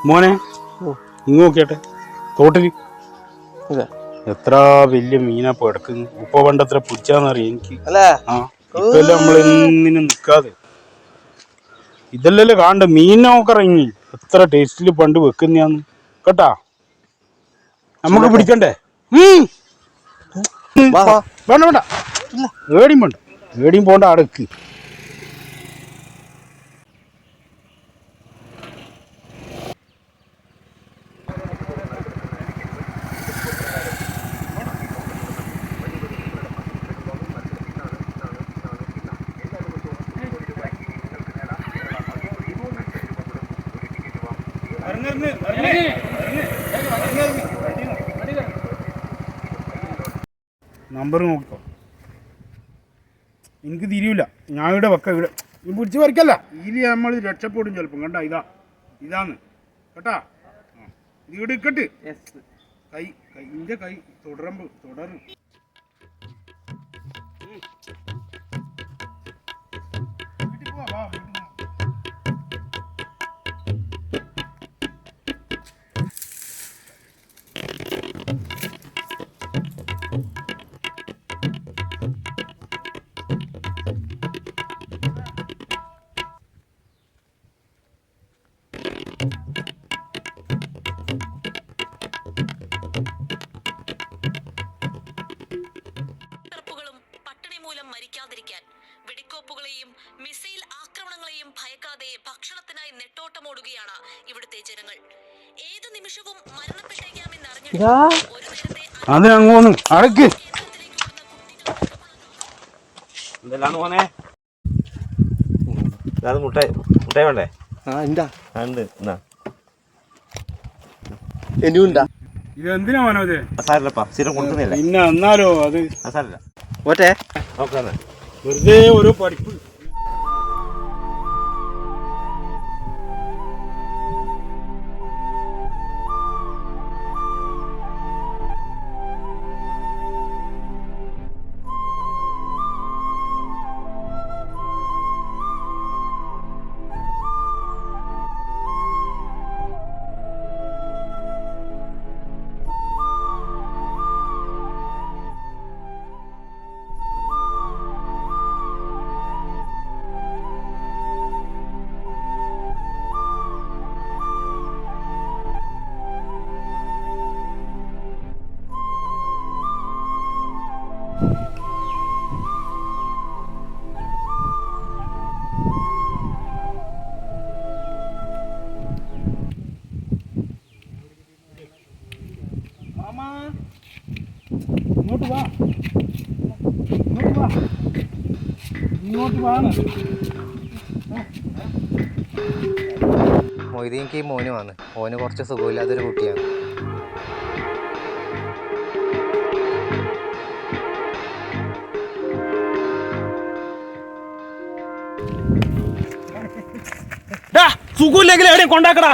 മോനെ ഇങ്ങ് നോക്കിയാട്ടെ തോട്ടില് എത്ര വലിയ മീനാ എടുക്കുന്നു. ഉപ്പ പണ്ടത്ര പിടിച്ചാന്നറിയാം എനിക്ക്. ആ ഇപ്പല്ലേ നമ്മളെന്നിനും നിക്കാതെ ഇതല്ലല്ലോ കാണണ്ട. മീനൊക്കെ ഇറങ്ങി എത്ര ടേസ്റ്റിൽ പണ്ട് വെക്കുന്നയാന്ന് കേട്ടാ. നമുക്ക് പിടിക്കണ്ടേ? വേണ്ട വേണ്ട, ഏടിയും വേണ്ട, ഏടിയും പോണ്ട. അടക്ക് നമ്പർ നോക്കിക്കോ. എനിക്ക് തിരിയില്ല. ഞാൻ ഇവിടെ വെക്ക. ഇവിടെ നീ പിടിച്ച് പറിക്കല്ല. ഇതിൽ നമ്മൾ രക്ഷപ്പെടും ചിലപ്പം. കണ്ട ഇതാന്ന് കേട്ടാ. ഇത് ഇവിടെ ഇക്കട്ട് കൈ ഇന്റെ കൈ തുടരും. മരിക്കാതിരിക്കാൻ വെടിക്കോപ്പുകളെയും മിസൈൽ ആക്രമണങ്ങളെയും ഭയക്കാതെ ഭക്ഷണത്തിനായി നെട്ടോട്ടമോടുകയാണ് ഇവിടുത്തെ ജനങ്ങൾ. ഏത് നിമിഷവും മരണപ്പെട്ടേക്കാമെന്ന് മുട്ടായി വേണ്ടേ? ഇതെന്തിനാ മനോജ്? പിന്നെ എന്നാലോ അത് വെറുതെ ഓരോ പഠിപ്പ്. മൊയ്തീൻക്ക് ഈ മോനുമാണ്. ഓന് കുറച്ച് സുഖമില്ലാത്തൊരു കുട്ടിയാണ്. സുഖമില്ലെങ്കിൽ എവിടെയും കൊണ്ടാക്കടാ.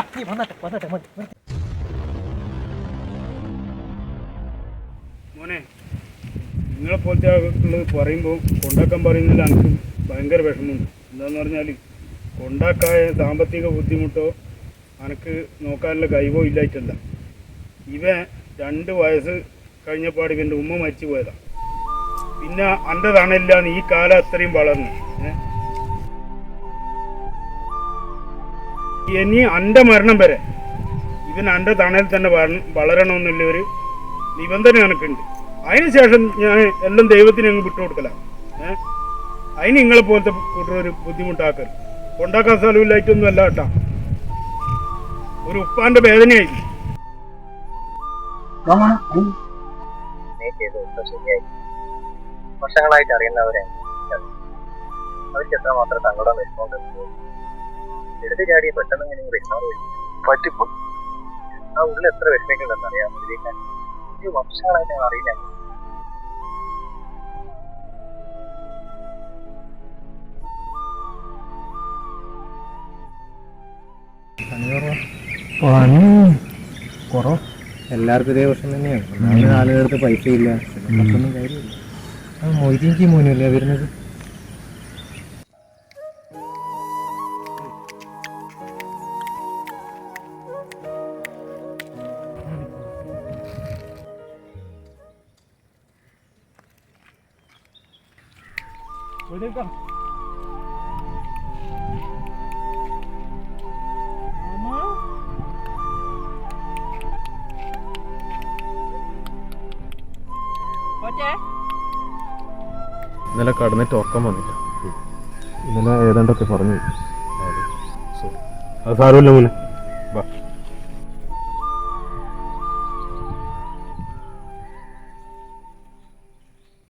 മോനെ, നിങ്ങളെ പോലത്തെ ഉള്ളത് പറയുമ്പോൾ കൊണ്ടാക്കാൻ പറയുന്നതിൽ എനിക്ക് ഭയങ്കര വിഷമമുണ്ട്. എന്താന്ന് പറഞ്ഞാൽ കൊണ്ടാക്കായ സാമ്പത്തിക ബുദ്ധിമുട്ടോ എനിക്ക് നോക്കാനുള്ള കഴിവോ ഇല്ലായിട്ടല്ല. ഇവൻ 2 വയസ്സ് കഴിഞ്ഞപ്പാട് എൻ്റെ ഉമ്മ മരിച്ചു പോയതാണ്. പിന്നെ എൻ്റെ തണലില്ലാന്ന് ഈ കാലം അത്രയും വളർന്നു. ഇനി എൻ്റെ മരണം വരെ ഇവൻ എൻ്റെ തണലിൽ തന്നെ വളരണമെന്നുള്ളൊരു നിബന്ധന എനിക്കുണ്ട്. അതിന് ശേഷം ഞാൻ എല്ലാം ദൈവത്തിന് അങ്ങ് വിട്ടുകൊടുക്കലാണ്. അതിന് നിങ്ങളെ പോലത്തെ കൂട്ടൊരു ബുദ്ധിമുട്ടാക്കരുത്. കൊണ്ടാക്കാൻ സ്ഥലമില്ലായിട്ടൊന്നും അല്ല കേട്ടാ. ഒരു ഉപ്പാന്റെ വേദനയായി. വർഷങ്ങളായിട്ട് അറിയുന്നവരെ അവർക്ക് എത്രമാത്രം സങ്കടം വരുന്നുണ്ടെന്ന് എടുത്തു ചാടിയ പെട്ടെന്ന് ഇങ്ങനെ റിക്കവർ പറ്റിപ്പോ ആ ഉള്ളിൽ എത്ര വിഷമിക്കുന്നുണ്ടെന്ന് അറിയാം. ഈ വർഷങ്ങളായിട്ട് ഞാൻ അറിയില്ല. പണി കുറവ് എല്ലാവർക്കും ഇതേ പ്രശ്നം തന്നെയാണ്. ഒന്നാമത് ആളുകൾക്ക് പൈസ ഇല്ല, ഒന്നും കാര്യമില്ല. ആ മൊയ്തീൻക്ക് മോനുമല്ലേ വരുന്നത്? ഇന്നലെ കടന്നിട്ട് ഉറക്കം വന്നില്ല. ഇന്നലെ ഏതാണ്ടൊക്കെ പറഞ്ഞു. അത് സാരമില്ല മോനെ.